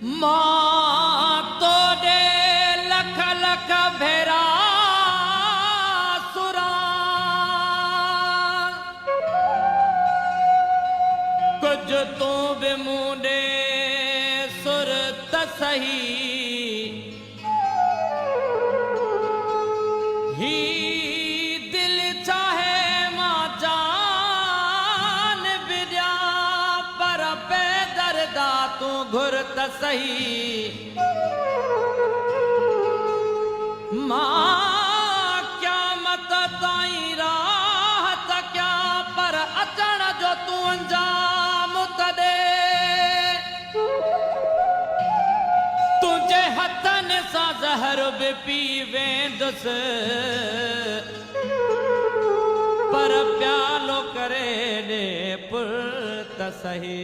मां तोड़े लख लख भेरा सुरा कुछ तू भी मूंडे सुर त सही ही दिल चाहे मां जान विद्या पर बेदर्दा तू घुर त सही मां क्या मत ताई राहत क्या पर अचण जो तू अंजाम त दे तुझे हथन सां ज़हर भी पी वेंदुसि पर प्यालो करे दे पुर त सही।